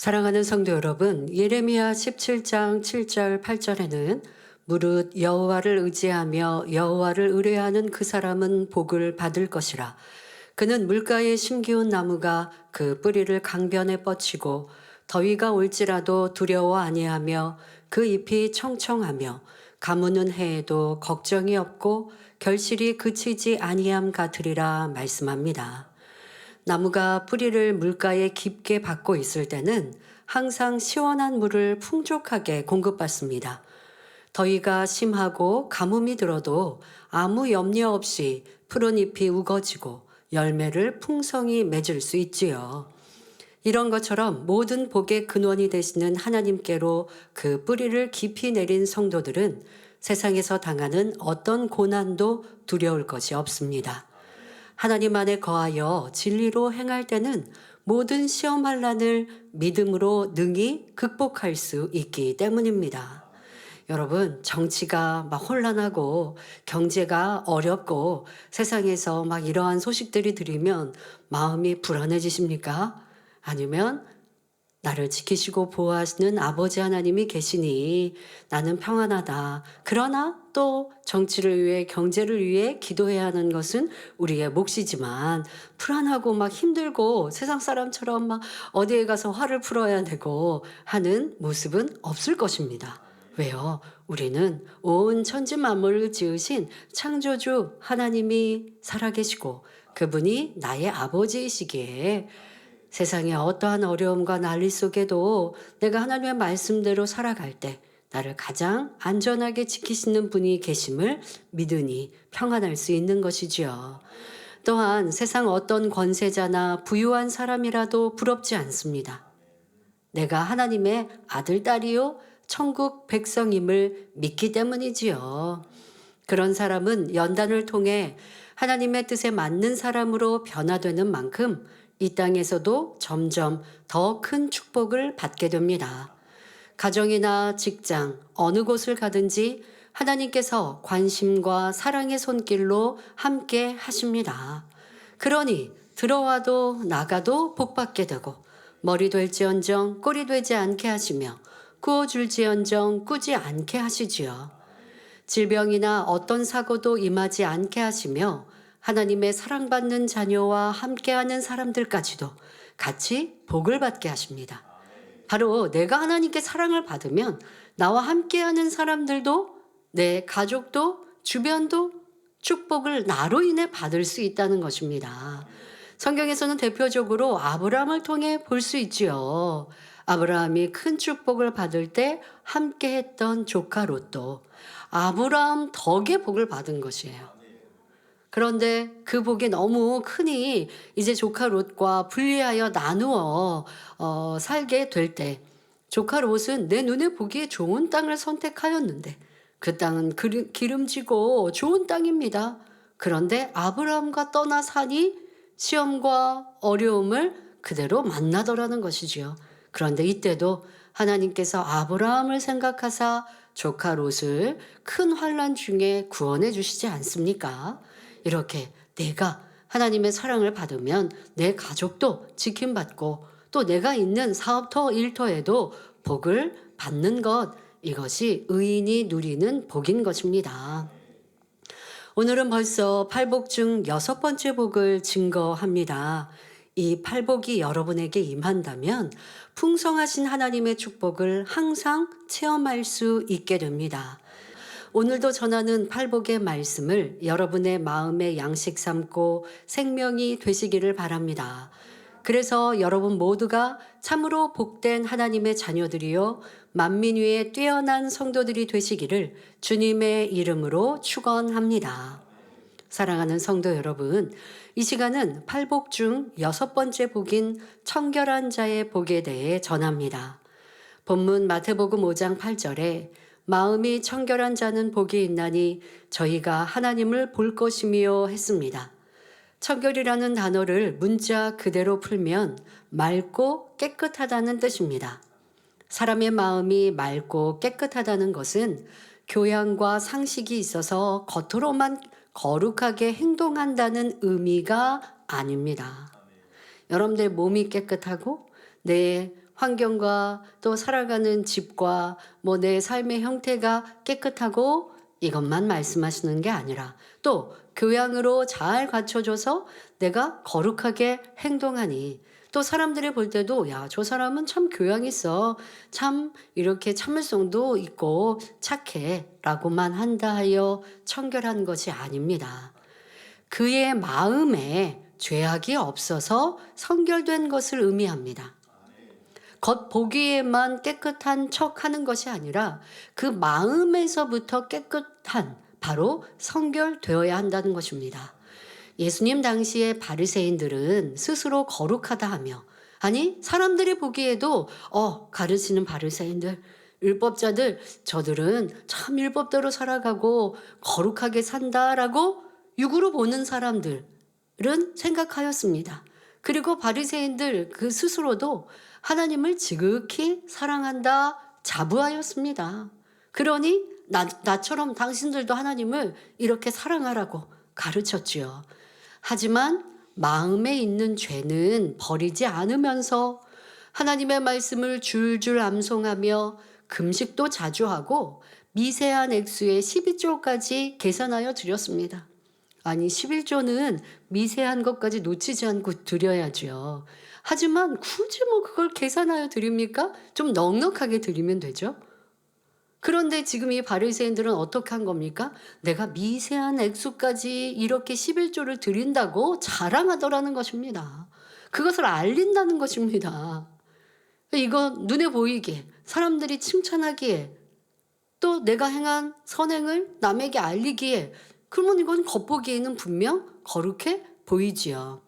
사랑하는 성도 여러분, 예레미야 17장 7절 8절에는 무릇 여호와를 의지하며 여호와를 의뢰하는 그 사람은 복을 받을 것이라. 그는 물가에 심기운 나무가 그 뿌리를 강변에 뻗치고 더위가 올지라도 두려워 아니하며 그 잎이 청청하며 가무는 해에도 걱정이 없고 결실이 그치지 아니함 같으리라 말씀합니다. 나무가 뿌리를 물가에 깊게 박고 있을 때는 항상 시원한 물을 풍족하게 공급받습니다. 더위가 심하고 가뭄이 들어도 아무 염려 없이 푸른 잎이 우거지고 열매를 풍성히 맺을 수 있지요. 이런 것처럼 모든 복의 근원이 되시는 하나님께로 그 뿌리를 깊이 내린 성도들은 세상에서 당하는 어떤 고난도 두려울 것이 없습니다. 하나님 안에 거하여 진리로 행할 때는 모든 시험 환난을 믿음으로 능히 극복할 수 있기 때문입니다. 여러분, 정치가 막 혼란하고 경제가 어렵고 세상에서 막 이러한 소식들이 들리면 마음이 불안해지십니까? 아니면 나를 지키시고 보호하시는 아버지 하나님이 계시니 나는 평안하다. 그러나 또 정치를 위해 경제를 위해 기도해야 하는 것은 우리의 몫이지만 불안하고 막 힘들고 세상 사람처럼 막 어디에 가서 화를 풀어야 되고 하는 모습은 없을 것입니다. 왜요? 우리는 온 천지 만물을 지으신 창조주 하나님이 살아계시고 그분이 나의 아버지이시기에 세상의 어떠한 어려움과 난리 속에도 내가 하나님의 말씀대로 살아갈 때 나를 가장 안전하게 지키시는 분이 계심을 믿으니 평안할 수 있는 것이지요. 또한 세상 어떤 권세자나 부유한 사람이라도 부럽지 않습니다. 내가 하나님의 아들, 딸이요 천국 백성임을 믿기 때문이지요. 그런 사람은 연단을 통해 하나님의 뜻에 맞는 사람으로 변화되는 만큼 이 땅에서도 점점 더 큰 축복을 받게 됩니다. 가정이나 직장, 어느 곳을 가든지 하나님께서 관심과 사랑의 손길로 함께 하십니다. 그러니 들어와도 나가도 복받게 되고 머리 될지언정 꼴이 되지 않게 하시며 구워줄지언정 꾸지 않게 하시지요. 질병이나 어떤 사고도 임하지 않게 하시며 하나님의 사랑받는 자녀와 함께하는 사람들까지도 같이 복을 받게 하십니다. 바로 내가 하나님께 사랑을 받으면 나와 함께하는 사람들도 내 가족도 주변도 축복을 나로 인해 받을 수 있다는 것입니다. 성경에서는 대표적으로 아브라함을 통해 볼 수 있지요. 아브라함이 큰 축복을 받을 때 함께했던 조카 롯도 아브라함 덕에 복을 받은 것이에요. 그런데 그 복이 너무 크니 이제 조카 롯과 분리하여 나누어 살게 될 때 조카 롯은 내 눈에 보기에 좋은 땅을 선택하였는데 그 땅은 기름지고 좋은 땅입니다. 그런데 아브라함과 떠나 사니 시험과 어려움을 그대로 만나더라는 것이지요. 그런데 이때도 하나님께서 아브라함을 생각하사 조카 롯을 큰 환난 중에 구원해 주시지 않습니까? 이렇게 내가 하나님의 사랑을 받으면 내 가족도 지킴받고 또 내가 있는 사업터 일터에도 복을 받는 것, 이것이 의인이 누리는 복인 것입니다. 오늘은 벌써 팔복 중 6번째 복을 증거합니다. 이 팔복이 여러분에게 임한다면 풍성하신 하나님의 축복을 항상 체험할 수 있게 됩니다. 오늘도 전하는 팔복의 말씀을 여러분의 마음의 양식 삼고 생명이 되시기를 바랍니다. 그래서 여러분 모두가 참으로 복된 하나님의 자녀들이요 만민 위에 뛰어난 성도들이 되시기를 주님의 이름으로 축원합니다. 사랑하는 성도 여러분, 이 시간은 팔복 중 6번째 복인 청결한 자의 복에 대해 전합니다. 본문 마태복음 5장 8절에 마음이 청결한 자는 복이 있나니 저희가 하나님을 볼 것이며 했습니다. 청결이라는 단어를 문자 그대로 풀면 맑고 깨끗하다는 뜻입니다. 사람의 마음이 맑고 깨끗하다는 것은 교양과 상식이 있어서 겉으로만 거룩하게 행동한다는 의미가 아닙니다. 여러분들 몸이 깨끗하고 내 환경과 또 살아가는 집과 뭐 내 삶의 형태가 깨끗하고 이것만 말씀하시는 게 아니라 또 교양으로 잘 갖춰줘서 내가 거룩하게 행동하니 또 사람들이 볼 때도 야, 저 사람은 참 교양 있어. 참 이렇게 참을성도 있고 착해. 라고만 한다 하여 청결한 것이 아닙니다. 그의 마음에 죄악이 없어서 성결된 것을 의미합니다. 겉 보기에만 깨끗한 척 하는 것이 아니라 그 마음에서부터 깨끗한 바로 성결되어야 한다는 것입니다. 예수님 당시의 바리새인들은 스스로 거룩하다 하며 아니 사람들이 보기에도 가르치는 바리새인들 율법자들 저들은 참 율법대로 살아가고 거룩하게 산다라고 육으로 보는 사람들은 생각하였습니다. 그리고 바리새인들 그 스스로도 하나님을 지극히 사랑한다 자부하였습니다. 그러니 나처럼 당신들도 하나님을 이렇게 사랑하라고 가르쳤지요. 하지만 마음에 있는 죄는 버리지 않으면서 하나님의 말씀을 줄줄 암송하며 금식도 자주 하고 미세한 액수의 12조까지 계산하여 드렸습니다. 아니 11조는 미세한 것까지 놓치지 않고 드려야죠. 하지만 굳이 뭐 그걸 계산하여 드립니까? 좀 넉넉하게 드리면 되죠. 그런데 지금 이 바리새인들은 어떻게 한 겁니까? 내가 미세한 액수까지 이렇게 11조를 드린다고 자랑하더라는 것입니다. 그것을 알린다는 것입니다. 이거 눈에 보이게 사람들이 칭찬하기에 또 내가 행한 선행을 남에게 알리기에 그러면 이건 겉보기에는 분명 거룩해 보이지요.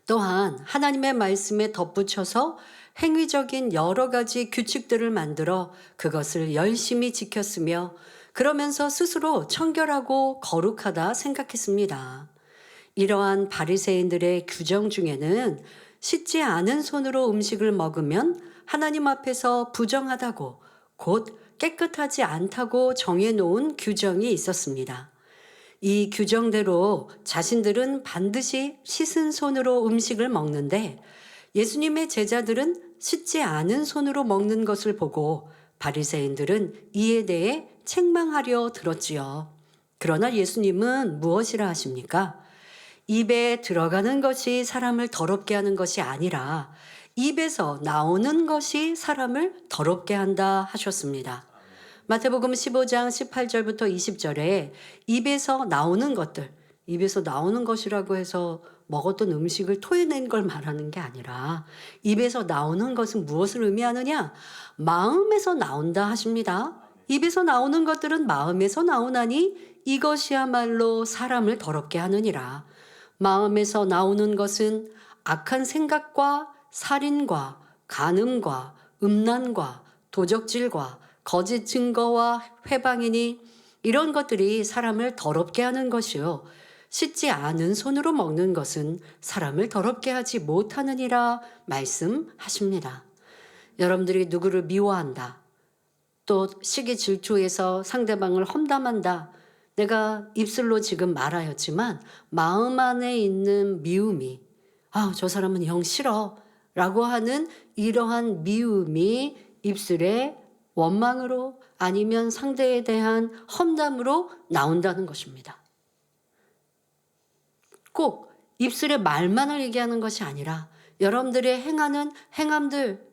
또한 하나님의 말씀에 덧붙여서 행위적인 여러 가지 규칙들을 만들어 그것을 열심히 지켰으며 그러면서 스스로 청결하고 거룩하다 생각했습니다. 이러한 바리새인들의 규정 중에는 씻지 않은 손으로 음식을 먹으면 하나님 앞에서 부정하다고 곧 깨끗하지 않다고 정해놓은 규정이 있었습니다. 이 규정대로 자신들은 반드시 씻은 손으로 음식을 먹는데 예수님의 제자들은 씻지 않은 손으로 먹는 것을 보고 바리새인들은 이에 대해 책망하려 들었지요. 그러나 예수님은 무엇이라 하십니까? 입에 들어가는 것이 사람을 더럽게 하는 것이 아니라 입에서 나오는 것이 사람을 더럽게 한다 하셨습니다. 마태복음 15장 18절부터 20절에 입에서 나오는 것들, 입에서 나오는 것이라고 해서 먹었던 음식을 토해낸 걸 말하는 게 아니라 입에서 나오는 것은 무엇을 의미하느냐? 마음에서 나온다 하십니다. 입에서 나오는 것들은 마음에서 나오나니 이것이야말로 사람을 더럽게 하느니라. 마음에서 나오는 것은 악한 생각과 살인과 간음과 음란과 도적질과 거짓 증거와 회방이니 이런 것들이 사람을 더럽게 하는 것이요. 씻지 않은 손으로 먹는 것은 사람을 더럽게 하지 못하느니라 말씀하십니다. 여러분들이 누구를 미워한다. 또 시기 질투해서 상대방을 험담한다. 내가 입술로 지금 말하였지만 마음 안에 있는 미움이 저 사람은 영 싫어 라고 하는 이러한 미움이 입술에 원망으로 아니면 상대에 대한 험담으로 나온다는 것입니다. 꼭 입술에 말만을 얘기하는 것이 아니라 여러분들의 행하는 행함들,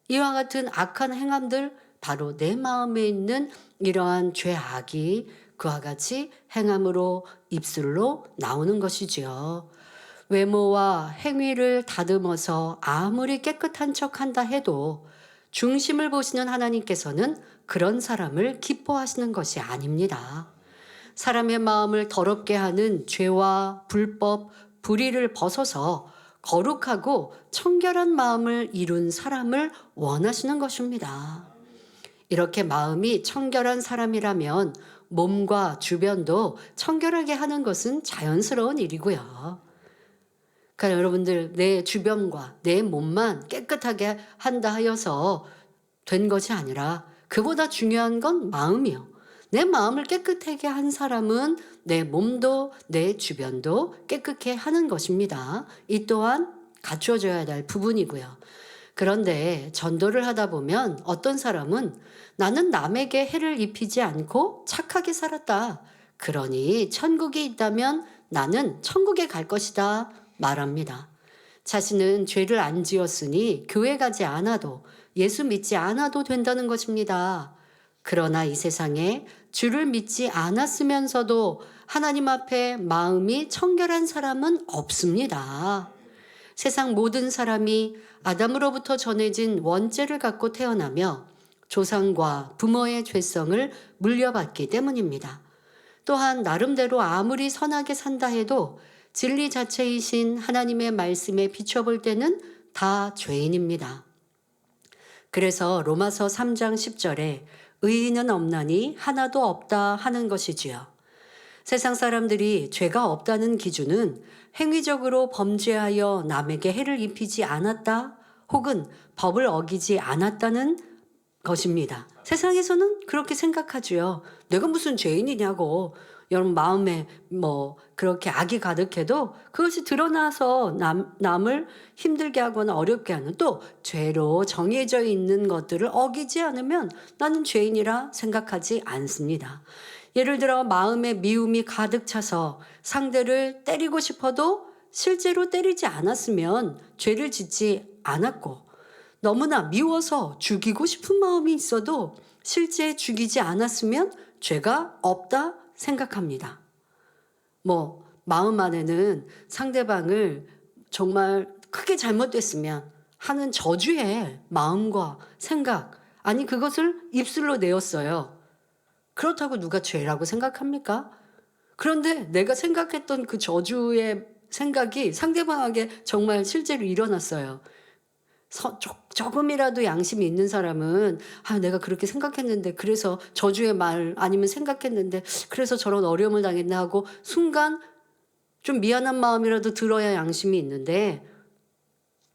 이와 같은 악한 행함들, 바로 내 마음에 있는 이러한 죄악이 그와 같이 행함으로 입술로 나오는 것이지요. 외모와 행위를 다듬어서 아무리 깨끗한 척한다 해도 중심을 보시는 하나님께서는 그런 사람을 기뻐하시는 것이 아닙니다. 사람의 마음을 더럽게 하는 죄와 불법, 불의를 벗어서 거룩하고 청결한 마음을 이룬 사람을 원하시는 것입니다. 이렇게 마음이 청결한 사람이라면 몸과 주변도 청결하게 하는 것은 자연스러운 일이고요. 그러니까 여러분들 내 주변과 내 몸만 깨끗하게 한다 하여서 된 것이 아니라 그보다 중요한 건 마음이요. 내 마음을 깨끗하게 한 사람은 내 몸도 내 주변도 깨끗게 하는 것입니다. 이 또한 갖춰져야 될 부분이고요. 그런데 전도를 하다 보면 어떤 사람은 나는 남에게 해를 입히지 않고 착하게 살았다. 그러니 천국이 있다면 나는 천국에 갈 것이다. 말합니다. 자신은 죄를 안 지었으니 교회 가지 않아도 예수 믿지 않아도 된다는 것입니다. 그러나 이 세상에 주를 믿지 않았으면서도 하나님 앞에 마음이 청결한 사람은 없습니다. 세상 모든 사람이 아담으로부터 전해진 원죄를 갖고 태어나며 조상과 부모의 죄성을 물려받기 때문입니다. 또한 나름대로 아무리 선하게 산다 해도 진리 자체이신 하나님의 말씀에 비춰볼 때는 다 죄인입니다. 그래서 로마서 3장 10절에 의인은 없나니 하나도 없다 하는 것이지요. 세상 사람들이 죄가 없다는 기준은 행위적으로 범죄하여 남에게 해를 입히지 않았다 혹은 법을 어기지 않았다는 것입니다. 세상에서는 그렇게 생각하지요. 내가 무슨 죄인이냐고. 여러분 마음에 그렇게 악이 가득해도 그것이 드러나서 남을 힘들게 하거나 어렵게 하는, 또 죄로 정해져 있는 것들을 어기지 않으면 나는 죄인이라 생각하지 않습니다. 예를 들어 마음에 미움이 가득 차서 상대를 때리고 싶어도 실제로 때리지 않았으면 죄를 짓지 않았고, 너무나 미워서 죽이고 싶은 마음이 있어도 실제 죽이지 않았으면 죄가 없다 생각합니다. 마음 안에는 상대방을 정말 크게 잘못됐으면 하는 저주의 마음과 생각, 아니 그것을 입술로 내었어요. 그렇다고 누가 죄라고 생각합니까? 그런데 내가 생각했던 그 저주의 생각이 상대방에게 정말 실제로 일어났어요. 조금이라도 양심이 있는 사람은 내가 그렇게 생각했는데 그래서 저주의 말 아니면 생각했는데 그래서 저런 어려움을 당했나 하고 순간 좀 미안한 마음이라도 들어야 양심이 있는데,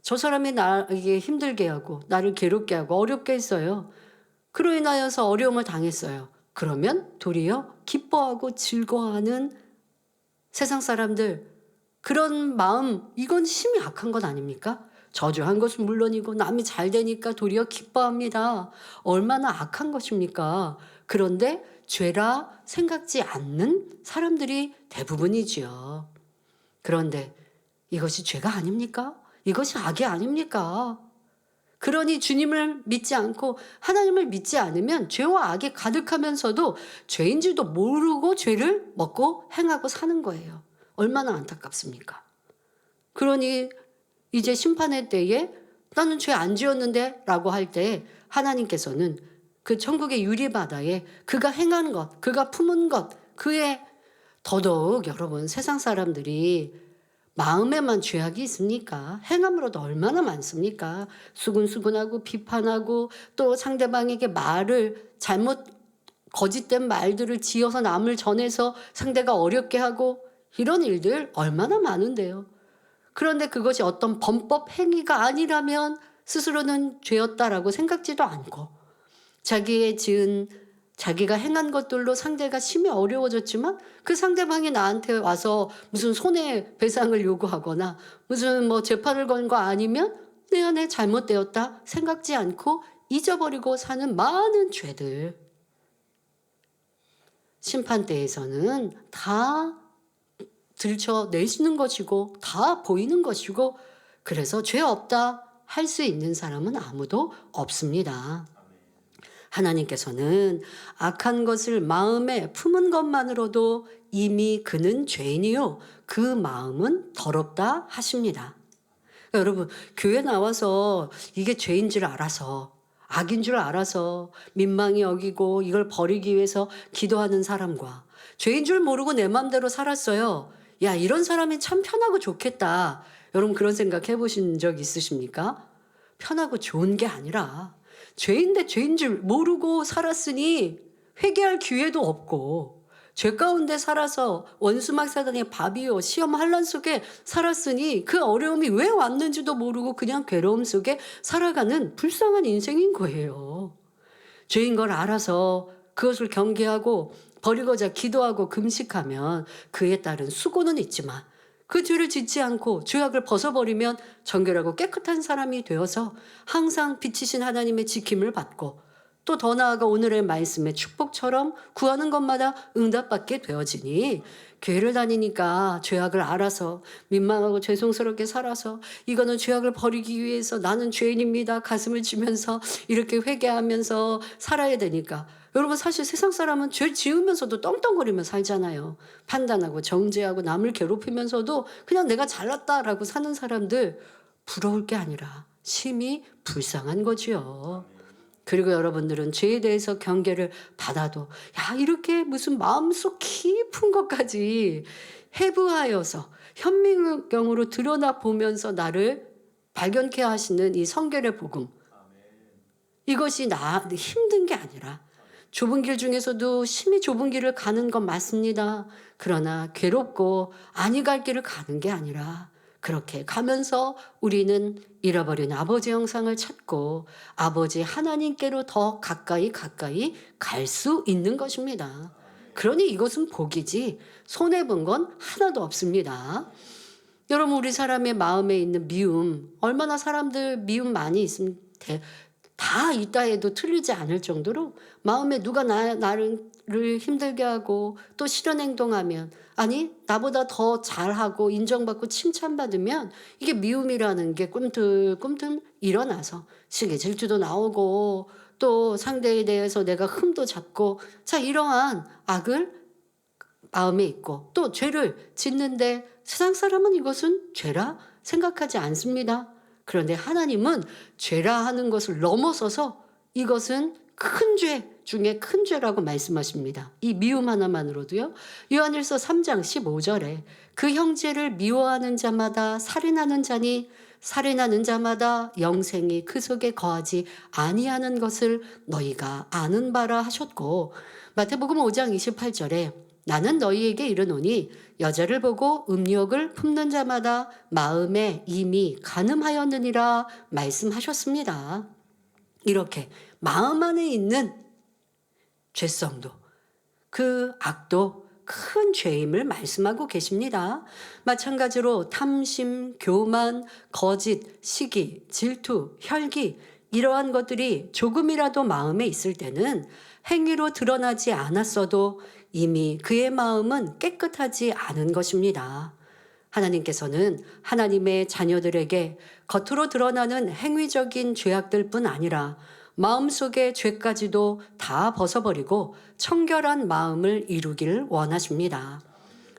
저 사람이 나에게 힘들게 하고 나를 괴롭게 하고 어렵게 했어요. 그로 인하여서 어려움을 당했어요. 그러면 도리어 기뻐하고 즐거워하는 세상 사람들, 그런 마음, 이건 심히 악한 것 아닙니까? 저주한 것은 물론이고 남이 잘 되니까 도리어 기뻐합니다. 얼마나 악한 것입니까? 그런데 죄라 생각지 않는 사람들이 대부분이지요. 그런데 이것이 죄가 아닙니까? 이것이 악이 아닙니까? 그러니 주님을 믿지 않고 하나님을 믿지 않으면 죄와 악이 가득하면서도 죄인 줄도 모르고 죄를 먹고 행하고 사는 거예요. 얼마나 안타깝습니까? 그러니 이제 심판의 때에 나는 죄 안 지었는데 라고 할 때 하나님께서는 그 천국의 유리바다에 그가 행한 것, 그가 품은 것, 그의, 더더욱 여러분 세상 사람들이 마음에만 죄악이 있습니까? 행함으로도 얼마나 많습니까? 수근수근하고 비판하고 또 상대방에게 말을 거짓된 말들을 지어서 남을 전해서 상대가 어렵게 하고, 이런 일들 얼마나 많은데요. 그런데 그것이 어떤 범법 행위가 아니라면 스스로는 죄였다라고 생각지도 않고, 자기가 행한 것들로 상대가 심히 어려워졌지만 그 상대방이 나한테 와서 무슨 손해배상을 요구하거나 무슨 재판을 건 거 아니면 내 안에 잘못되었다 생각지 않고 잊어버리고 사는 많은 죄들, 심판대에서는 다 들춰내시는 것이고 다 보이는 것이고, 그래서 죄 없다 할 수 있는 사람은 아무도 없습니다. 하나님께서는 악한 것을 마음에 품은 것만으로도 이미 그는 죄인이요 그 마음은 더럽다 하십니다. 그러니까 여러분, 교회 나와서 이게 죄인 줄 알아서, 악인 줄 알아서 민망히 여기고 이걸 버리기 위해서 기도하는 사람과 죄인 줄 모르고 내 맘대로 살았어요. 야, 이런 사람이 참 편하고 좋겠다. 여러분 그런 생각 해보신 적 있으십니까? 편하고 좋은 게 아니라 죄인데 죄인 줄 모르고 살았으니 회개할 기회도 없고, 죄 가운데 살아서 원수막 사단의 밥이요 시험 환란 속에 살았으니 그 어려움이 왜 왔는지도 모르고 그냥 괴로움 속에 살아가는 불쌍한 인생인 거예요. 죄인 걸 알아서 그것을 경계하고 버리고자 기도하고 금식하면 그에 따른 수고는 있지만 그 죄를 짓지 않고 죄악을 벗어버리면 정결하고 깨끗한 사람이 되어서 항상 빛이신 하나님의 지킴을 받고 또 더 나아가 오늘의 말씀의 축복처럼 구하는 것마다 응답받게 되어지니 교회를 다니니까 죄악을 알아서 민망하고 죄송스럽게 살아서 이거는 죄악을 버리기 위해서 나는 죄인입니다 가슴을 치면서 이렇게 회개하면서 살아야 되니까 여러분 사실 세상 사람은 죄 지으면서도 떵떵거리며 살잖아요. 판단하고 정죄하고 남을 괴롭히면서도 그냥 내가 잘났다라고 사는 사람들 부러울 게 아니라 심히 불쌍한 거지요. 그리고 여러분들은 죄에 대해서 경계를 받아도 야 이렇게 무슨 마음속 깊은 것까지 해부하여서 현미경으로 들여다 보면서 나를 발견케 하시는 이 성결의 복음 이것이 나 힘든 게 아니라 좁은 길 중에서도 심히 좁은 길을 가는 건 맞습니다. 그러나 괴롭고 아니 갈 길을 가는 게 아니라 그렇게 가면서 우리는 잃어버린 아버지 형상을 찾고 아버지 하나님께로 더 가까이 갈 수 있는 것입니다. 그러니 이것은 복이지 손해본 건 하나도 없습니다. 여러분 우리 사람의 마음에 있는 미움 얼마나 사람들 미움 많이 있으면 다 있다 해도 틀리지 않을 정도로 마음에 누가 나를 힘들게 하고 또 싫은 행동하면 아니 나보다 더 잘하고 인정받고 칭찬받으면 이게 미움이라는 게 꿈틀꿈틀 일어나서 시기 질투도 나오고 또 상대에 대해서 내가 흠도 잡고 자 이러한 악을 마음에 있고 또 죄를 짓는데 세상 사람은 이것은 죄라 생각하지 않습니다. 그런데 하나님은 죄라 하는 것을 넘어서서 이것은 큰 죄 중에 큰 죄라고 말씀하십니다. 이 미움 하나만으로도요. 요한일서 3장 15절에 그 형제를 미워하는 자마다 살인하는 자니 살인하는 자마다 영생이 그 속에 거하지 아니하는 것을 너희가 아는 바라 하셨고 마태복음 5장 28절에 나는 너희에게 이르노니 여자를 보고 음욕을 품는 자마다 마음에 이미 간음하였느니라 말씀하셨습니다. 이렇게 마음 안에 있는 죄성도 그 악도 큰 죄임을 말씀하고 계십니다. 마찬가지로 탐심, 교만, 거짓, 시기, 질투, 혈기 이러한 것들이 조금이라도 마음에 있을 때는 행위로 드러나지 않았어도 이미 그의 마음은 깨끗하지 않은 것입니다. 하나님께서는 하나님의 자녀들에게 겉으로 드러나는 행위적인 죄악들뿐 아니라 마음속의 죄까지도 다 벗어버리고 청결한 마음을 이루기를 원하십니다.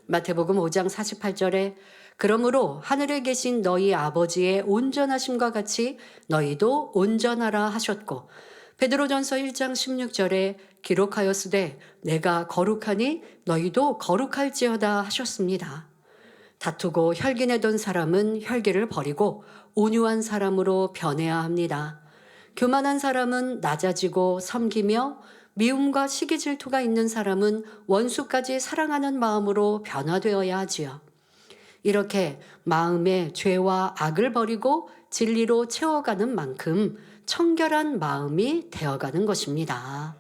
마태복음 5장 48절에 그러므로 하늘에 계신 너희 아버지의 온전하심과 같이 너희도 온전하라 하셨고 베드로전서 1장 16절에 기록하였으되 내가 거룩하니 너희도 거룩할지어다 하셨습니다. 다투고 혈기내던 사람은 혈기를 버리고 온유한 사람으로 변해야 합니다. 교만한 사람은 낮아지고 섬기며 미움과 시기 질투가 있는 사람은 원수까지 사랑하는 마음으로 변화되어야 하지요. 이렇게 마음의 죄와 악을 버리고 진리로 채워가는 만큼 청결한 마음이 되어가는 것입니다.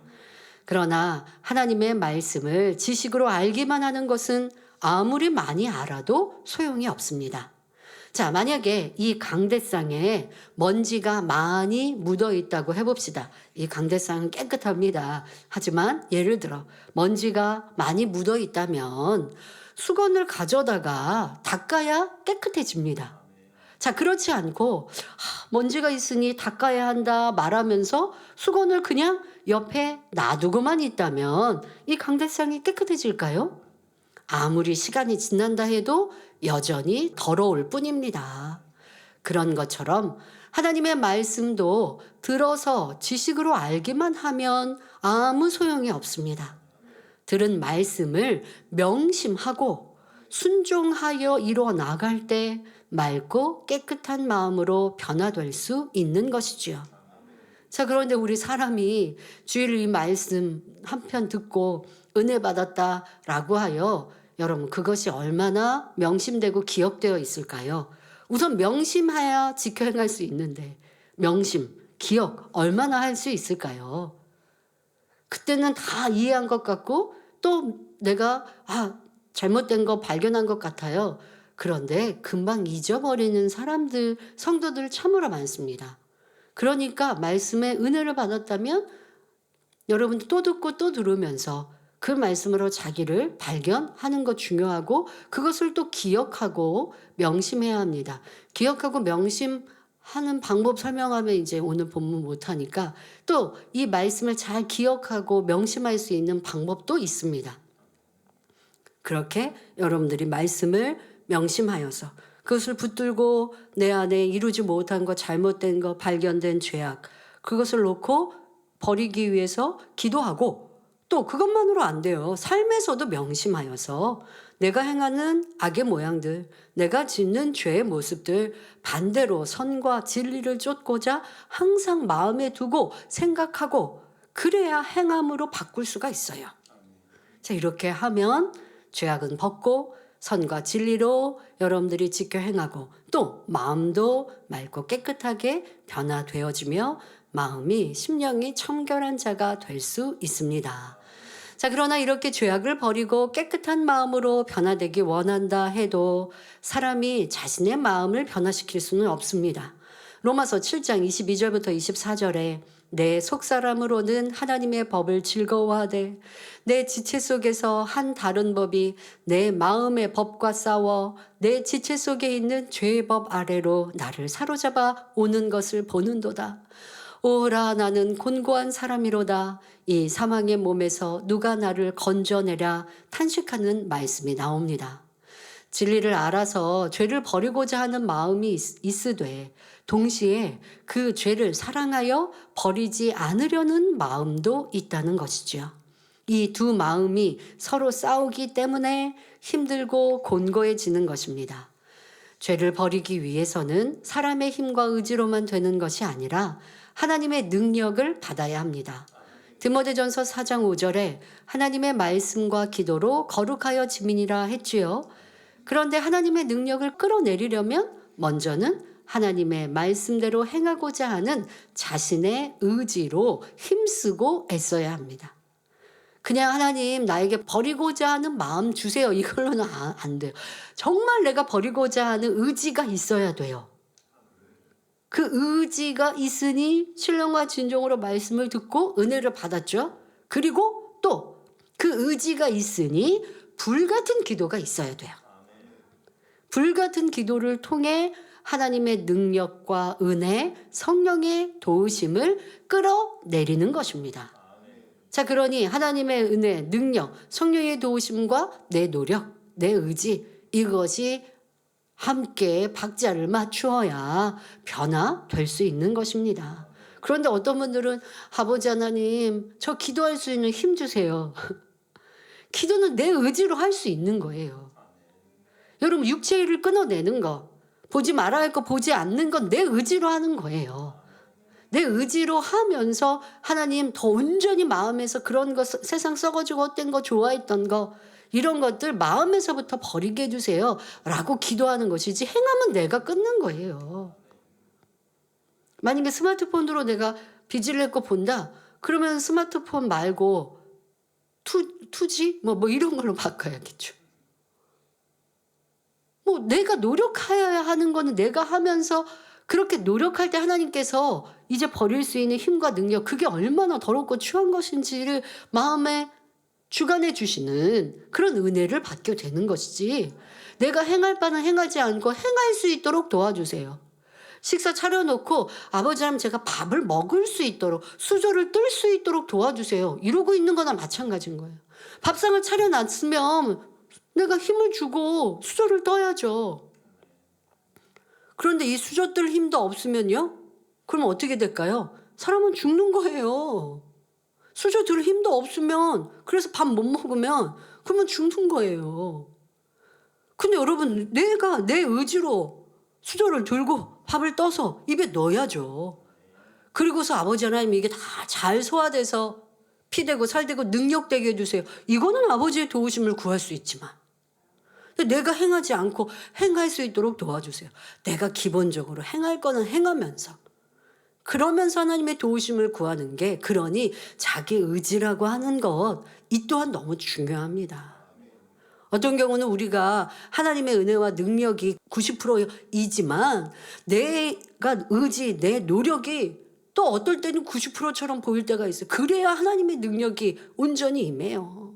그러나 하나님의 말씀을 지식으로 알기만 하는 것은 아무리 많이 알아도 소용이 없습니다. 자, 만약에 이 강대상에 먼지가 많이 묻어 있다고 해봅시다. 이 강대상은 깨끗합니다. 하지만 예를 들어 먼지가 많이 묻어 있다면 수건을 가져다가 닦아야 깨끗해집니다. 자, 그렇지 않고 먼지가 있으니 닦아야 한다 말하면서 수건을 그냥 옆에 놔두고만 있다면 이 강대상이 깨끗해질까요? 아무리 시간이 지난다 해도 여전히 더러울 뿐입니다. 그런 것처럼 하나님의 말씀도 들어서 지식으로 알기만 하면 아무 소용이 없습니다. 들은 말씀을 명심하고 순종하여 이루어 나갈 때 맑고 깨끗한 마음으로 변화될 수 있는 것이지요. 자, 그런데 우리 사람이 주일 이 말씀 한편 듣고 은혜 받았다라고 하여 여러분 그것이 얼마나 명심되고 기억되어 있을까요? 우선 명심해야 지켜 행할 수 있는데 명심, 기억 얼마나 할 수 있을까요? 그때는 다 이해한 것 같고 또 내가 잘못된 거 발견한 것 같아요. 그런데 금방 잊어버리는 사람들, 성도들 참으로 많습니다. 그러니까 말씀의 은혜를 받았다면 여러분도 또 듣고 또 들으면서 그 말씀으로 자기를 발견하는 것 중요하고, 그것을 또 기억하고 명심해야 합니다. 기억하고 명심하는 방법 설명하면 이제 오늘 본문 못하니까 또 이 말씀을 잘 기억하고 명심할 수 있는 방법도 있습니다. 그렇게 여러분들이 말씀을 명심하여서 그것을 붙들고 내 안에 이루지 못한 것, 잘못된 것, 발견된 죄악, 그것을 놓고 버리기 위해서 기도하고, 또 그것만으로 안 돼요. 삶에서도 명심하여서 내가 행하는 악의 모양들, 내가 짓는 죄의 모습들 반대로 선과 진리를 쫓고자 항상 마음에 두고 생각하고, 그래야 행함으로 바꿀 수가 있어요. 자, 이렇게 하면 죄악은 벗고 선과 진리로 여러분들이 지켜 행하고, 또 마음도 맑고 깨끗하게 변화되어지며 마음이 심령이 청결한 자가 될 수 있습니다. 자, 그러나 이렇게 죄악을 버리고 깨끗한 마음으로 변화되기 원한다 해도 사람이 자신의 마음을 변화시킬 수는 없습니다. 로마서 7장 22절부터 24절에 내 속사람으로는 하나님의 법을 즐거워하되 내 지체 속에서 한 다른 법이 내 마음의 법과 싸워 내 지체 속에 있는 죄의 법 아래로 나를 사로잡아 오는 것을 보는도다. 오라, 나는 곤고한 사람이로다. 이 사망의 몸에서 누가 나를 건져내랴 탄식하는 말씀이 나옵니다. 진리를 알아서 죄를 버리고자 하는 마음이 있으되 동시에 그 죄를 사랑하여 버리지 않으려는 마음도 있다는 것이죠. 이 두 마음이 서로 싸우기 때문에 힘들고 곤고해지는 것입니다. 죄를 버리기 위해서는 사람의 힘과 의지로만 되는 것이 아니라 하나님의 능력을 받아야 합니다. 디모데전서 4장 5절에 하나님의 말씀과 기도로 거룩하여 지민이라 했지요. 그런데 하나님의 능력을 끌어내리려면 먼저는 하나님의 말씀대로 행하고자 하는 자신의 의지로 힘쓰고 애써야 합니다. 그냥 하나님 나에게 버리고자 하는 마음 주세요, 이걸로는 안 돼요. 정말 내가 버리고자 하는 의지가 있어야 돼요. 그 의지가 있으니 신령과 진정으로 말씀을 듣고 은혜를 받았죠. 그리고 또 그 의지가 있으니 불같은 기도가 있어야 돼요. 불같은 기도를 통해 하나님의 능력과 은혜, 성령의 도우심을 끌어내리는 것입니다. 자, 그러니 하나님의 은혜, 능력, 성령의 도우심과 내 노력, 내 의지, 이것이 함께 박자를 맞추어야 변화될 수 있는 것입니다. 그런데 어떤 분들은 아버지 하나님, 저 기도할 수 있는 힘 주세요. 기도는 내 의지로 할 수 있는 거예요. 여러분, 육체의 일을 끊어내는 거, 보지 말아야 할 거 보지 않는 건 내 의지로 하는 거예요. 내 의지로 하면서 하나님 더 온전히 마음에서 그런 거, 세상 썩어지고 헛된 거, 좋아했던 거, 이런 것들 마음에서부터 버리게 해주세요 라고 기도하는 것이지, 행하면 내가 끊는 거예요. 만약에 스마트폰으로 내가 비질낼 거 본다 그러면 스마트폰 말고 투지 뭐 이런 걸로 바꿔야겠죠. 뭐 내가 노력해야 하는 거는 내가 하면서, 그렇게 노력할 때 하나님께서 이제 버릴 수 있는 힘과 능력, 그게 얼마나 더럽고 추한 것인지를 마음에 주관해 주시는 그런 은혜를 받게 되는 것이지, 내가 행할 바는 행하지 않고 행할 수 있도록 도와주세요. 식사 차려놓고 아버지 하나님 제가 밥을 먹을 수 있도록, 수저를 뜰 수 있도록 도와주세요, 이러고 있는 거나 마찬가지인 거예요. 밥상을 차려놨으면 내가 힘을 주고 수저를 떠야죠. 그런데 이 수저 뜰 힘도 없으면요? 그럼 어떻게 될까요? 사람은 죽는 거예요. 수저 들 힘도 없으면, 그래서 밥 못 먹으면 그러면 죽는 거예요. 근데 여러분, 내가 내 의지로 수저를 들고 밥을 떠서 입에 넣어야죠. 그리고서 아버지 하나님 이게 다 잘 소화돼서 피되고 살되고 능력되게 해주세요. 이거는 아버지의 도우심을 구할 수 있지만 내가 행하지 않고 행할 수 있도록 도와주세요. 내가 기본적으로 행할 거는 행하면서, 그러면서 하나님의 도우심을 구하는 게, 그러니 자기 의지라고 하는 것, 이 또한 너무 중요합니다. 어떤 경우는 우리가 하나님의 은혜와 능력이 90%이지만 내가 내 노력이 또 어떨 때는 90%처럼 보일 때가 있어요. 그래야 하나님의 능력이 온전히 임해요.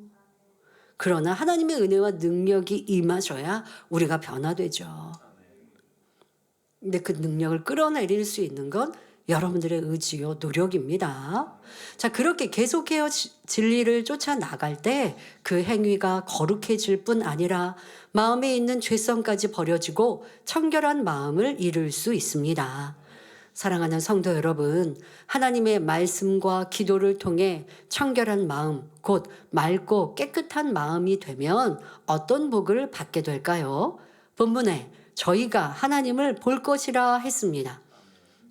그러나 하나님의 은혜와 능력이 임하셔야 우리가 변화되죠. 근데 그 능력을 끌어내릴 수 있는 건 여러분들의 의지요, 노력입니다. 자, 그렇게 계속해서 진리를 쫓아 나갈 때 그 행위가 거룩해질 뿐 아니라 마음에 있는 죄성까지 버려지고 청결한 마음을 이룰 수 있습니다. 사랑하는 성도 여러분, 하나님의 말씀과 기도를 통해 청결한 마음, 곧 맑고 깨끗한 마음이 되면 어떤 복을 받게 될까요? 본문에 저희가 하나님을 볼 것이라 했습니다.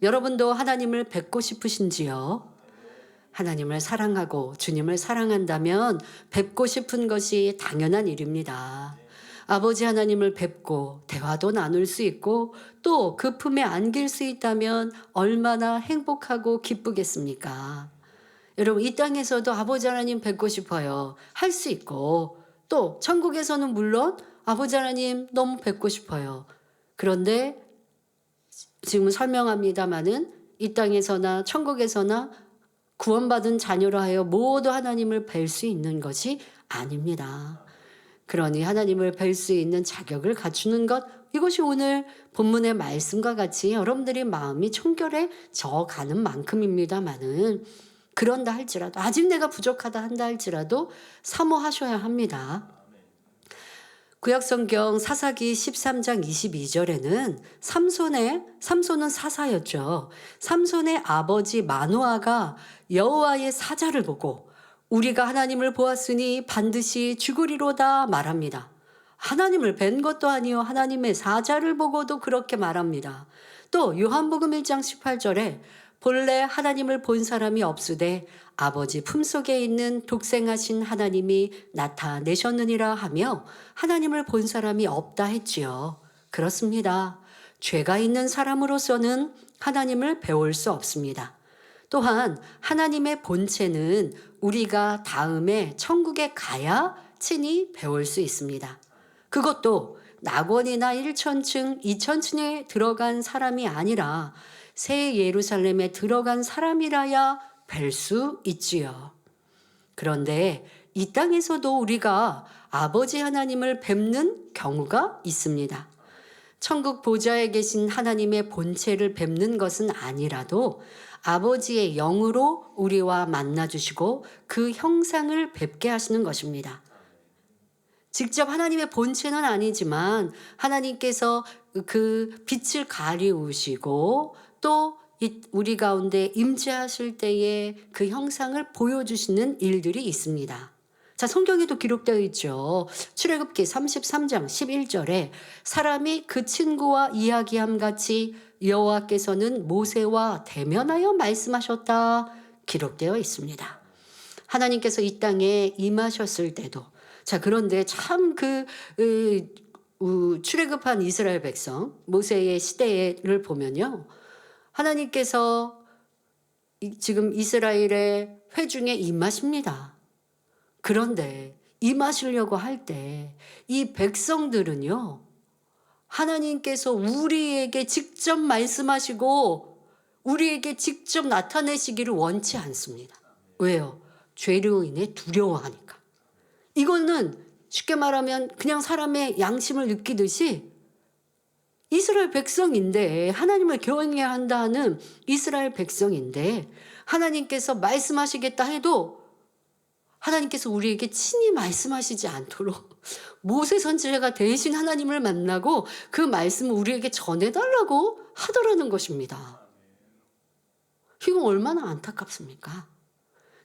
여러분도 하나님을 뵙고 싶으신지요? 하나님을 사랑하고 주님을 사랑한다면 뵙고 싶은 것이 당연한 일입니다. 아버지 하나님을 뵙고 대화도 나눌 수 있고 또 그 품에 안길 수 있다면 얼마나 행복하고 기쁘겠습니까? 여러분, 이 땅에서도 아버지 하나님 뵙고 싶어요. 할 수 있고 또 천국에서는 물론 아버지 하나님 너무 뵙고 싶어요. 그런데 지금 설명합니다마는 이 땅에서나 천국에서나 구원받은 자녀로 하여 모두 하나님을 뵐 수 있는 것이 아닙니다. 그러니 하나님을 뵐 수 있는 자격을 갖추는 것, 이것이 오늘 본문의 말씀과 같이 여러분들이 마음이 청결해져 가는 만큼입니다마는, 그런다 할지라도 아직 내가 부족하다 한다 할지라도 사모하셔야 합니다. 구약성경 사사기 13장 22절에는 삼손은 사사였죠. 삼손의 아버지 마노아가 여호와의 사자를 보고 우리가 하나님을 보았으니 반드시 죽으리로다 말합니다. 하나님을 뵌 것도 아니요 하나님의 사자를 보고도 그렇게 말합니다. 또 요한복음 1장 18절에 본래 하나님을 본 사람이 없으되 아버지 품속에 있는 독생하신 하나님이 나타내셨느니라 하며 하나님을 본 사람이 없다 했지요. 그렇습니다. 죄가 있는 사람으로서는 하나님을 배울 수 없습니다. 또한 하나님의 본체는 우리가 다음에 천국에 가야 친히 배울 수 있습니다. 그것도 낙원이나 1천층, 2천층에 들어간 사람이 아니라 새 예루살렘에 들어간 사람이라야 뵐 수 있지요. 그런데 이 땅에서도 우리가 아버지 하나님을 뵙는 경우가 있습니다. 천국 보좌에 계신 하나님의 본체를 뵙는 것은 아니라도 아버지의 영으로 우리와 만나주시고 그 형상을 뵙게 하시는 것입니다. 직접 하나님의 본체는 아니지만 하나님께서 그 빛을 가리우시고 또 우리 가운데 임재하실 때에 그 형상을 보여주시는 일들이 있습니다. 자, 성경에도 기록되어 있죠. 출애굽기 33장 11절에 사람이 그 친구와 이야기함 같이 여호와께서는 모세와 대면하여 말씀하셨다 기록되어 있습니다. 하나님께서 이 땅에 임하셨을 때도, 자, 그런데 참 출애굽한 이스라엘 백성 모세의 시대를 보면요, 하나님께서 지금 이스라엘의 회중에 임하십니다. 그런데 임하시려고 할 때 이 백성들은요, 하나님께서 우리에게 직접 말씀하시고 우리에게 직접 나타내시기를 원치 않습니다. 왜요? 죄로 인해 두려워하니까. 이거는 쉽게 말하면 그냥 사람의 양심을 느끼듯이 이스라엘 백성인데, 하나님을 경외해야 한다는 이스라엘 백성인데 하나님께서 말씀하시겠다 해도 하나님께서 우리에게 친히 말씀하시지 않도록 모세 선지자가 대신 하나님을 만나고 그 말씀을 우리에게 전해달라고 하더라는 것입니다. 이거 얼마나 안타깝습니까?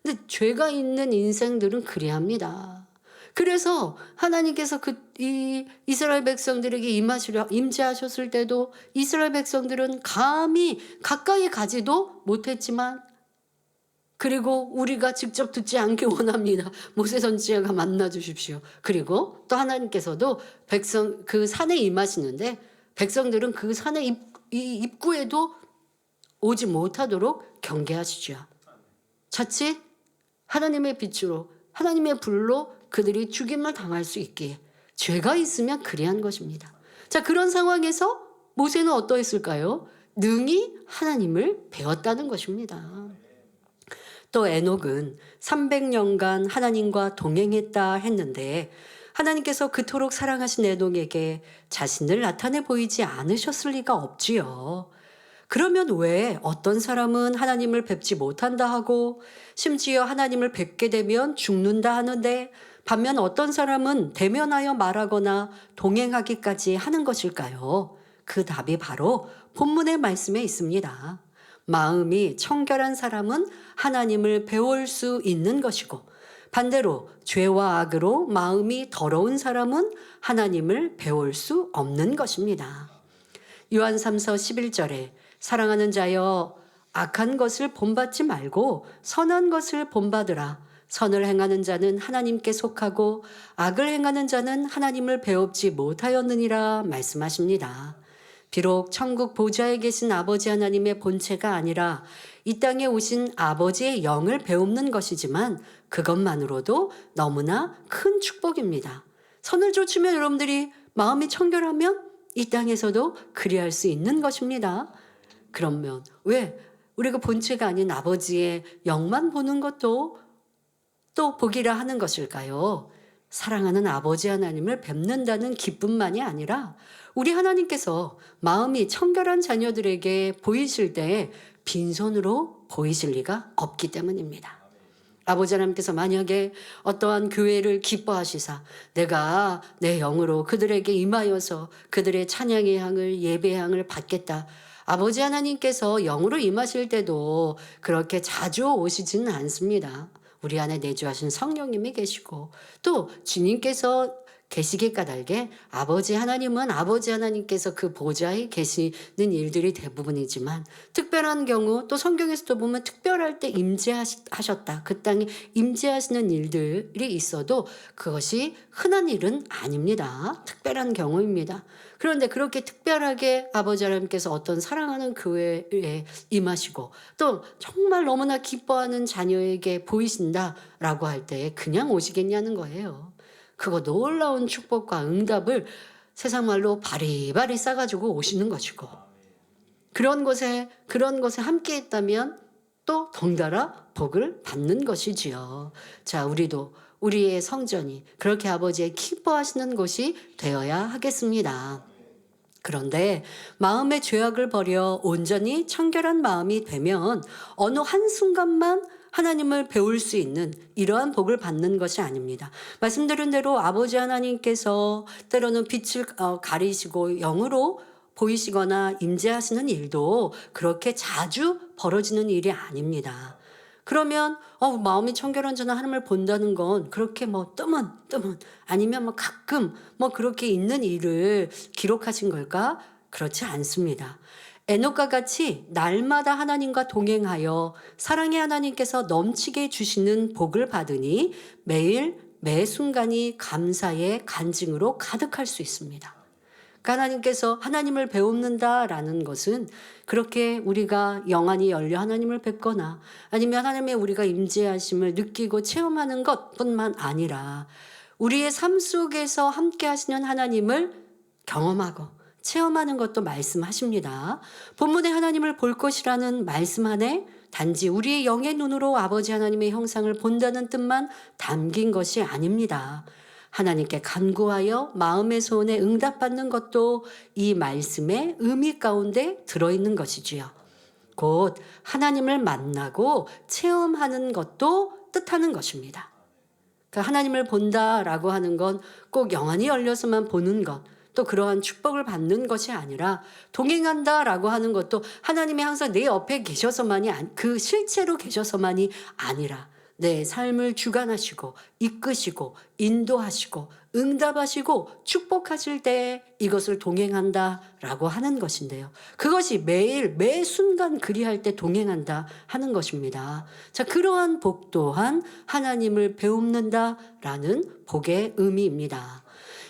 근데 죄가 있는 인생들은 그래야 합니다. 그래서 하나님께서 이 이스라엘 백성들에게 임재하셨을 때도 이스라엘 백성들은 감히 가까이 가지도 못했지만, 그리고 우리가 직접 듣지 않기 원합니다. 모세 선지자가 만나 주십시오. 그리고 또 하나님께서도 그 산에 임하시는데 백성들은 그 산의 입구에도 오지 못하도록 경계하시죠. 자칫 하나님의 빛으로, 하나님의 불로 그들이 죽임을 당할 수 있기에 죄가 있으면 그리한 것입니다. 자, 그런 상황에서 모세는 어떠했을까요? 능히 하나님을 배웠다는 것입니다. 또 에녹은 300년간 하나님과 동행했다 했는데 하나님께서 그토록 사랑하신 에녹에게 자신을 나타내 보이지 않으셨을 리가 없지요. 그러면 왜 어떤 사람은 하나님을 뵙지 못한다 하고 심지어 하나님을 뵙게 되면 죽는다 하는데 반면 어떤 사람은 대면하여 말하거나 동행하기까지 하는 것일까요? 그 답이 바로 본문의 말씀에 있습니다. 마음이 청결한 사람은 하나님을 배울 수 있는 것이고 반대로 죄와 악으로 마음이 더러운 사람은 하나님을 배울 수 없는 것입니다. 요한 3서 11절에 사랑하는 자여 악한 것을 본받지 말고 선한 것을 본받으라. 선을 행하는 자는 하나님께 속하고 악을 행하는 자는 하나님을 배웁지 못하였느니라 말씀하십니다. 비록 천국 보좌에 계신 아버지 하나님의 본체가 아니라 이 땅에 오신 아버지의 영을 배우는 것이지만 그것만으로도 너무나 큰 축복입니다. 선을 좇으면 여러분들이 마음이 청결하면 이 땅에서도 그리할 수 있는 것입니다. 그러면 왜 우리가 본체가 아닌 아버지의 영만 보는 것도 또 복이라 하는 것일까요? 사랑하는 아버지 하나님을 뵙는다는 기쁨만이 아니라 우리 하나님께서 마음이 청결한 자녀들에게 보이실 때 빈손으로 보이실 리가 없기 때문입니다. 아버지 하나님께서 만약에 어떠한 교회를 기뻐하시사 내가 내 영으로 그들에게 임하여서 그들의 찬양의 향을 예배의 향을 받겠다. 아버지 하나님께서 영으로 임하실 때도 그렇게 자주 오시지는 않습니다. 우리 안에 내주하신 성령님이 계시고 또 주님께서 계시기 까닭에 아버지 하나님은 아버지 하나님께서 그 보좌에 계시는 일들이 대부분이지만 특별한 경우 또 성경에서도 보면 특별할 때 임재하셨다. 그 땅에 임재하시는 일들이 있어도 그것이 흔한 일은 아닙니다. 특별한 경우입니다. 그런데 그렇게 특별하게 아버지 하나님께서 어떤 사랑하는 교회에 임하시고 또 정말 너무나 기뻐하는 자녀에게 보이신다라고 할 때 그냥 오시겠냐는 거예요. 그거 놀라운 축복과 응답을 세상 말로 바리바리 싸가지고 오시는 것이고 그런 것에 함께 했다면 또 덩달아 복을 받는 것이지요. 자, 우리도 우리의 성전이 그렇게 아버지의 기뻐하시는 곳이 되어야 하겠습니다. 그런데 마음의 죄악을 버려 온전히 청결한 마음이 되면 어느 한순간만 하나님을 배울 수 있는 이러한 복을 받는 것이 아닙니다. 말씀드린 대로 아버지 하나님께서 때로는 빛을 가리시고 영으로 보이시거나 임재하시는 일도 그렇게 자주 벌어지는 일이 아닙니다. 그러면 마음이 청결한 자는 하나님을 본다는 건 그렇게 뜨문 아니면 가끔 그렇게 있는 일을 기록하신 걸까? 그렇지 않습니다. 에녹과 같이 날마다 하나님과 동행하여 사랑의 하나님께서 넘치게 주시는 복을 받으니 매일 매 순간이 감사의 간증으로 가득할 수 있습니다. 그러니까 하나님께서 하나님을 배웁는다라는 것은 그렇게 우리가 영안이 열려 하나님을 뵙거나 아니면 하나님의 우리가 임재하심을 느끼고 체험하는 것뿐만 아니라 우리의 삶 속에서 함께 하시는 하나님을 경험하고 체험하는 것도 말씀하십니다. 본문에 하나님을 볼 것이라는 말씀 안에 단지 우리의 영의 눈으로 아버지 하나님의 형상을 본다는 뜻만 담긴 것이 아닙니다. 하나님께 간구하여 마음의 소원에 응답받는 것도 이 말씀의 의미 가운데 들어있는 것이지요. 곧 하나님을 만나고 체험하는 것도 뜻하는 것입니다. 그러니까 하나님을 본다라고 하는 건 꼭 영안이 열려서만 보는 것, 또 그러한 축복을 받는 것이 아니라 동행한다라고 하는 것도 하나님이 항상 내 옆에 계셔서만이 그 실체로 계셔서만이 아니라 내 삶을 주관하시고 이끄시고 인도하시고 응답하시고 축복하실 때 이것을 동행한다라고 하는 것인데요. 그것이 매일 매 순간 그리할 때 동행한다 하는 것입니다. 자, 그러한 복 또한 하나님을 배웁는다라는 복의 의미입니다.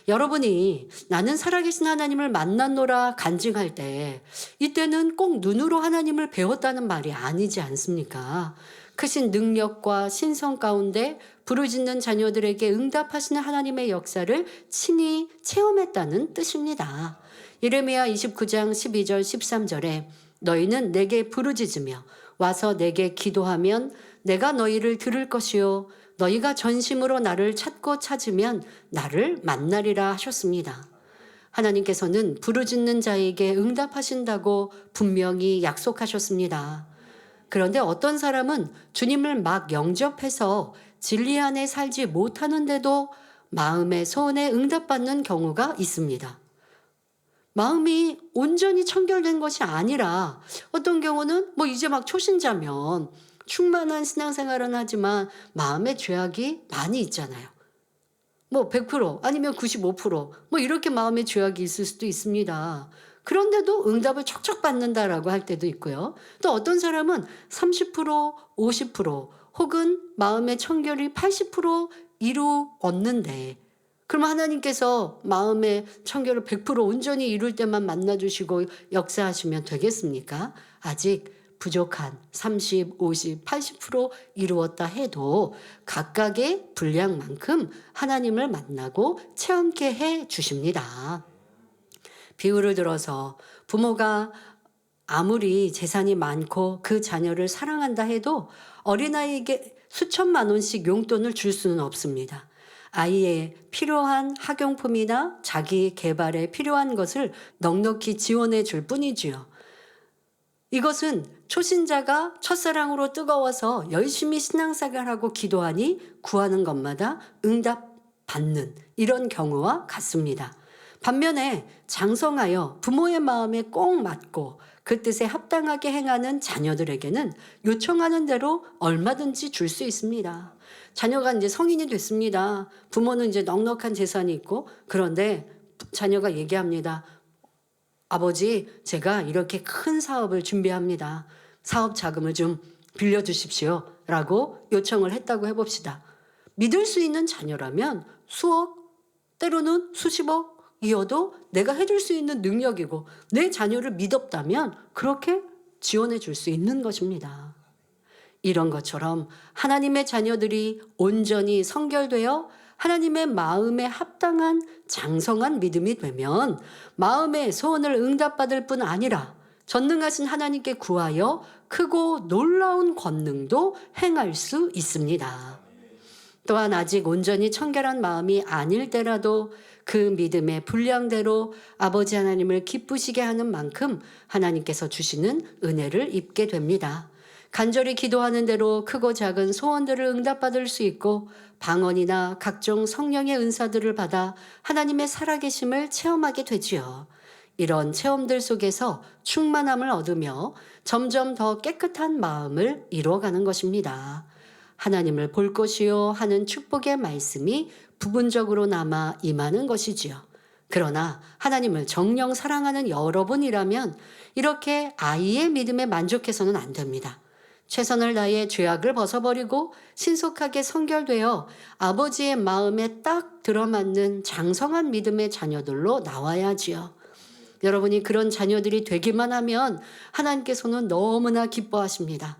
여러분이 나는 살아계신 하나님을 만났노라 간증할 때 이때는 꼭 눈으로 하나님을 배웠다는 말이 아니지 않습니까? 크신 능력과 신성 가운데 부르짖는 자녀들에게 응답하시는 하나님의 역사를 친히 체험했다는 뜻입니다. 예레미야 29장 12절 13절에 너희는 내게 부르짖으며 와서 내게 기도하면 내가 너희를 들을 것이요 너희가 전심으로 나를 찾고 찾으면 나를 만나리라 하셨습니다. 하나님께서는 부르짖는 자에게 응답하신다고 분명히 약속하셨습니다. 그런데 어떤 사람은 주님을 막 영접해서 진리 안에 살지 못하는데도 마음의 소원에 응답받는 경우가 있습니다. 마음이 온전히 청결된 것이 아니라 어떤 경우는 이제 막 초신자면 충만한 신앙생활은 하지만 마음의 죄악이 많이 있잖아요. 100% 아니면 95% 이렇게 마음의 죄악이 있을 수도 있습니다. 그런데도 응답을 척척 받는다라고 할 때도 있고요. 또 어떤 사람은 30%, 50% 혹은 마음의 청결이 80% 이루었는데 그러면 하나님께서 마음의 청결을 100% 온전히 이룰 때만 만나주시고 역사하시면 되겠습니까? 아직 부족한 30, 50, 80% 이루었다 해도 각각의 분량만큼 하나님을 만나고 체험케 해 주십니다. 비유를 들어서 부모가 아무리 재산이 많고 그 자녀를 사랑한다 해도 어린아이에게 수천만 원씩 용돈을 줄 수는 없습니다. 아이의 필요한 학용품이나 자기 개발에 필요한 것을 넉넉히 지원해 줄 뿐이지요. 이것은 초신자가 첫사랑으로 뜨거워서 열심히 신앙생활하고 기도하니 구하는 것마다 응답받는 이런 경우와 같습니다. 반면에 장성하여 부모의 마음에 꼭 맞고 그 뜻에 합당하게 행하는 자녀들에게는 요청하는 대로 얼마든지 줄 수 있습니다. 자녀가 이제 성인이 됐습니다. 부모는 이제 넉넉한 재산이 있고 그런데 자녀가 얘기합니다. 아버지, 제가 이렇게 큰 사업을 준비합니다. 사업 자금을 좀 빌려주십시오. 라고 요청을 했다고 해봅시다. 믿을 수 있는 자녀라면 수억, 때로는 수십억이어도 내가 해줄 수 있는 능력이고 내 자녀를 믿었다면 그렇게 지원해 줄 수 있는 것입니다. 이런 것처럼 하나님의 자녀들이 온전히 성결되어 하나님의 마음에 합당한 장성한 믿음이 되면 마음의 소원을 응답받을 뿐 아니라 전능하신 하나님께 구하여 크고 놀라운 권능도 행할 수 있습니다. 또한 아직 온전히 청결한 마음이 아닐 때라도 그 믿음의 분량대로 아버지 하나님을 기쁘시게 하는 만큼 하나님께서 주시는 은혜를 입게 됩니다. 간절히 기도하는 대로 크고 작은 소원들을 응답받을 수 있고 방언이나 각종 성령의 은사들을 받아 하나님의 살아계심을 체험하게 되지요. 이런 체험들 속에서 충만함을 얻으며 점점 더 깨끗한 마음을 이루어가는 것입니다. 하나님을 볼 것이요 하는 축복의 말씀이 부분적으로 남아 임하는 것이지요. 그러나 하나님을 정녕 사랑하는 여러분이라면 이렇게 아이의 믿음에 만족해서는 안 됩니다. 최선을 다해 죄악을 벗어버리고 신속하게 성결되어 아버지의 마음에 딱 들어맞는 장성한 믿음의 자녀들로 나와야지요. 여러분이 그런 자녀들이 되기만 하면 하나님께서는 너무나 기뻐하십니다.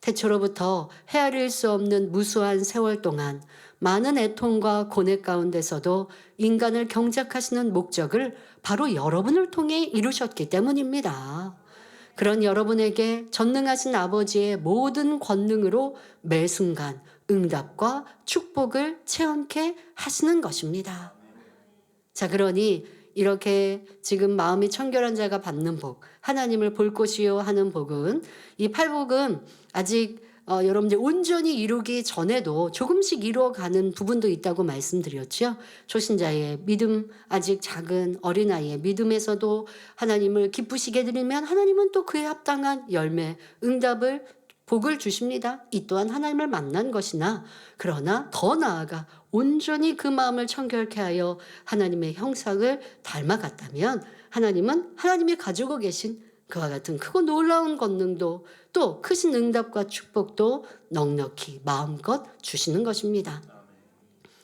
태초로부터 헤아릴 수 없는 무수한 세월 동안 많은 애통과 고뇌 가운데서도 인간을 경작하시는 목적을 바로 여러분을 통해 이루셨기 때문입니다. 그런 여러분에게 전능하신 아버지의 모든 권능으로 매 순간 응답과 축복을 체험케 하시는 것입니다. 자, 그러니 이렇게 지금 마음이 청결한 자가 받는 복, 하나님을 볼 것이요 하는 복은 이 팔복은 아직 여러분들 온전히 이루기 전에도 조금씩 이루어가는 부분도 있다고 말씀드렸죠. 초신자의 믿음, 아직 작은 어린아이의 믿음에서도 하나님을 기쁘시게 드리면 하나님은 또 그에 합당한 열매, 응답을 복을 주십니다. 이 또한 하나님을 만난 것이나 그러나 더 나아가 온전히 그 마음을 청결케 하여 하나님의 형상을 닮아갔다면 하나님은 하나님이 가지고 계신 그와 같은 크고 놀라운 권능도 또 크신 응답과 축복도 넉넉히 마음껏 주시는 것입니다.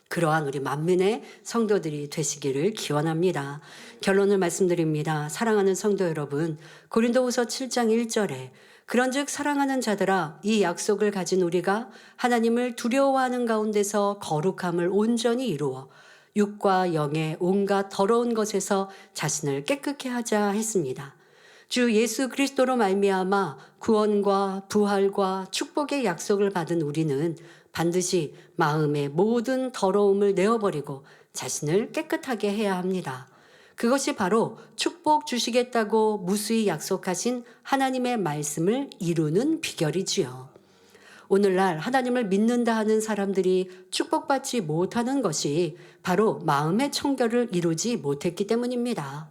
그러한 우리 만민의 성도들이 되시기를 기원합니다. 결론을 말씀드립니다. 사랑하는 성도 여러분, 고린도후서 7장 1절에 그런즉 사랑하는 자들아, 이 약속을 가진 우리가 하나님을 두려워하는 가운데서 거룩함을 온전히 이루어 육과 영의 온갖 더러운 것에서 자신을 깨끗게 하자 했습니다. 주 예수 그리스도로 말미암아 구원과 부활과 축복의 약속을 받은 우리는 반드시 마음의 모든 더러움을 내어버리고 자신을 깨끗하게 해야 합니다. 그것이 바로 축복 주시겠다고 무수히 약속하신 하나님의 말씀을 이루는 비결이지요. 오늘날 하나님을 믿는다 하는 사람들이 축복받지 못하는 것이 바로 마음의 청결을 이루지 못했기 때문입니다.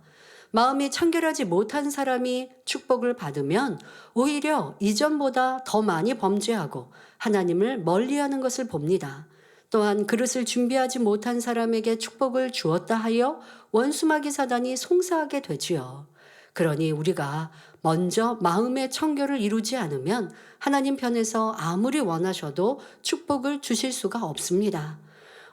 마음이 청결하지 못한 사람이 축복을 받으면 오히려 이전보다 더 많이 범죄하고 하나님을 멀리하는 것을 봅니다. 또한 그릇을 준비하지 못한 사람에게 축복을 주었다 하여 원수마귀 사단이 송사하게 되지요. 그러니 우리가 먼저 마음의 청결을 이루지 않으면 하나님 편에서 아무리 원하셔도 축복을 주실 수가 없습니다.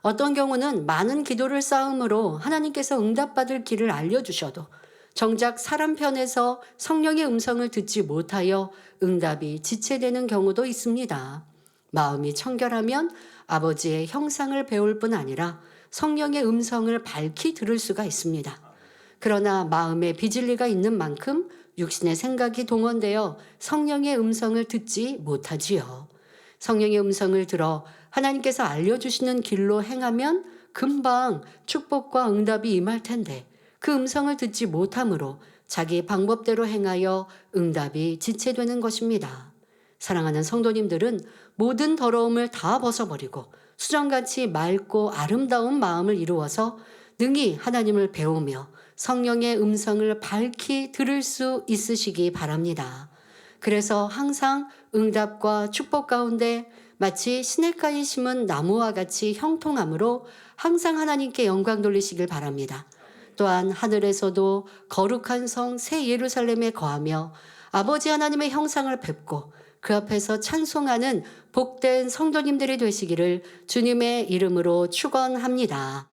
어떤 경우는 많은 기도를 쌓음으로 하나님께서 응답받을 길을 알려주셔도 정작 사람 편에서 성령의 음성을 듣지 못하여 응답이 지체되는 경우도 있습니다. 마음이 청결하면 아버지의 형상을 배울 뿐 아니라 성령의 음성을 밝히 들을 수가 있습니다. 그러나 마음에 비진리가 있는 만큼 육신의 생각이 동원되어 성령의 음성을 듣지 못하지요. 성령의 음성을 들어 하나님께서 알려주시는 길로 행하면 금방 축복과 응답이 임할 텐데 그 음성을 듣지 못함으로 자기 방법대로 행하여 응답이 지체되는 것입니다. 사랑하는 성도님들은 모든 더러움을 다 벗어버리고 수정같이 맑고 아름다운 마음을 이루어서 능히 하나님을 배우며 성령의 음성을 밝히 들을 수 있으시기 바랍니다. 그래서 항상 응답과 축복 가운데 마치 시냇가에 심은 나무와 같이 형통함으로 항상 하나님께 영광 돌리시길 바랍니다. 또한 하늘에서도 거룩한 성 새 예루살렘에 거하며 아버지 하나님의 형상을 뵙고 그 앞에서 찬송하는 복된 성도님들이 되시기를 주님의 이름으로 축원합니다.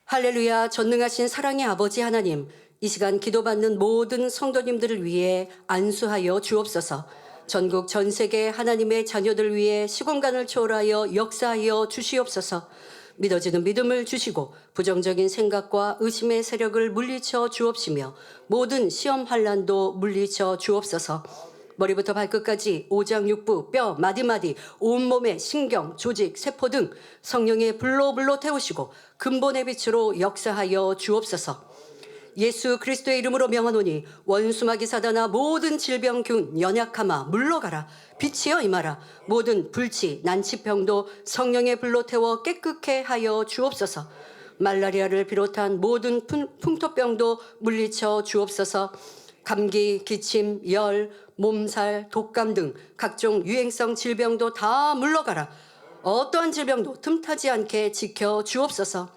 할렐루야. 전능하신 사랑의 아버지 하나님, 이 시간 기도받는 모든 성도님들을 위해 안수하여 주옵소서. 전국 전 세계 하나님의 자녀들 위해 시공간을 초월하여 역사하여 주시옵소서. 믿어지는 믿음을 주시고 부정적인 생각과 의심의 세력을 물리쳐 주옵시며 모든 시험 환난도 물리쳐 주옵소서. 머리부터 발끝까지 오장육부 뼈 마디마디 온몸의 신경 조직 세포 등 성령의 불로 태우시고 근본의 빛으로 역사하여 주옵소서. 예수 그리스도의 이름으로 명하노니 원수마귀 사단아 모든 질병균 연약함아 물러가라. 빛이여 임하라. 모든 불치 난치병도 성령의 불로 태워 깨끗게 하여 주옵소서. 말라리아를 비롯한 모든 풍토병도 물리쳐 주옵소서. 감기, 기침, 열, 몸살, 독감 등 각종 유행성 질병도 다 물러가라. 어떠한 질병도 틈타지 않게 지켜 주옵소서.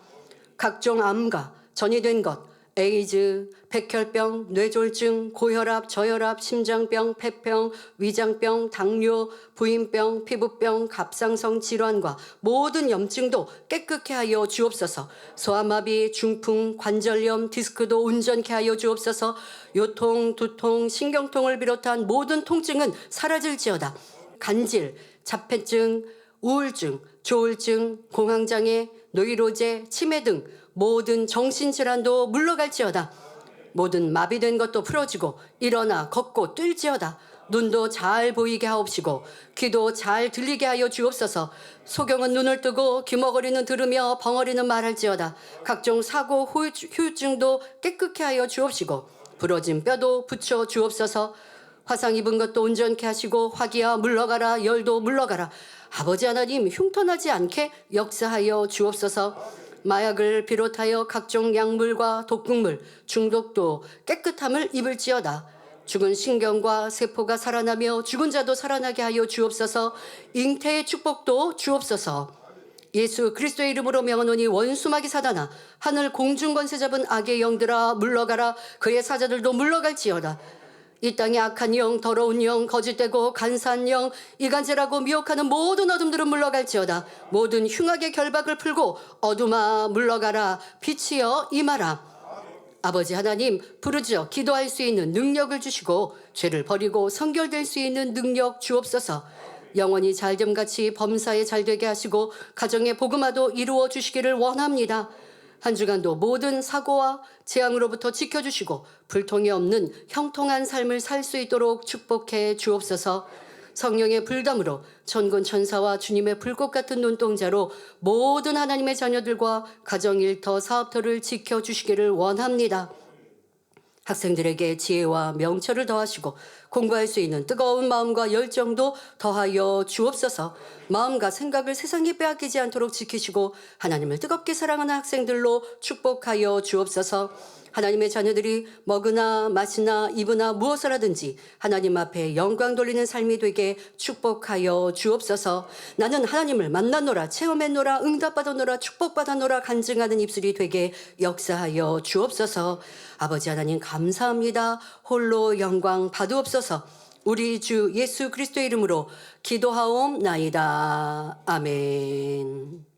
각종 암과 전이된 것, 에이즈, 백혈병, 뇌졸중, 고혈압, 저혈압, 심장병, 폐병, 위장병, 당뇨, 부인병, 피부병, 갑상선 질환과 모든 염증도 깨끗게 하여 주옵소서. 소아마비, 중풍, 관절염, 디스크도 온전케 하여 주옵소서. 요통, 두통, 신경통을 비롯한 모든 통증은 사라질지어다. 간질, 자폐증, 우울증, 조울증, 공황장애, 노이로제, 치매 등 모든 정신질환도 물러갈지어다. 모든 마비된 것도 풀어지고 일어나 걷고 뛸지어다. 눈도 잘 보이게 하옵시고 귀도 잘 들리게 하여 주옵소서. 소경은 눈을 뜨고 귀머거리는 들으며 벙어리는 말할지어다. 각종 사고 후유증도 깨끗게 하여 주옵시고 부러진 뼈도 붙여 주옵소서. 화상 입은 것도 온전케 하시고 화기야 물러가라. 열도 물러가라. 아버지 하나님 흉터나지 않게 역사하여 주옵소서. 마약을 비롯하여 각종 약물과 독극물, 중독도 깨끗함을 입을지어다. 죽은 신경과 세포가 살아나며 죽은 자도 살아나게 하여 주옵소서. 잉태의 축복도 주옵소서. 예수 그리스도의 이름으로 명하노니 원수마귀 사단아 하늘 공중 권세 잡은 악의 영들아 물러가라. 그의 사자들도 물러갈지어다. 이 땅에 악한 영, 더러운 영, 거짓되고 간사한 영, 이간질하고 미혹하는 모든 어둠들은 물러갈지어다. 모든 흉악의 결박을 풀고 어둠아 물러가라. 빛이여 임하라. 아버지 하나님, 부르짖어 기도할 수 있는 능력을 주시고 죄를 버리고 성결될 수 있는 능력 주옵소서. 영원히 잘됨같이 범사에 잘되게 하시고 가정의 복음화도 이루어 주시기를 원합니다. 한 주간도 모든 사고와 재앙으로부터 지켜주시고 불통이 없는 형통한 삶을 살 수 있도록 축복해 주옵소서. 성령의 불담으로 천군 천사와 주님의 불꽃 같은 눈동자로 모든 하나님의 자녀들과 가정일터 사업터를 지켜주시기를 원합니다. 학생들에게 지혜와 명철을 더하시고 공부할 수 있는 뜨거운 마음과 열정도 더하여 주옵소서. 마음과 생각을 세상에 빼앗기지 않도록 지키시고 하나님을 뜨겁게 사랑하는 학생들로 축복하여 주옵소서. 하나님의 자녀들이 먹으나 마시나 입으나 무엇을 하든지 하나님 앞에 영광 돌리는 삶이 되게 축복하여 주옵소서. 나는 하나님을 만났노라, 체험했노라, 응답받았노라, 축복받았노라 간증하는 입술이 되게 역사하여 주옵소서. 아버지 하나님 감사합니다. 홀로 영광 받으옵소서. 우리 주 예수 그리스도의 이름으로 기도하옵나이다. 아멘.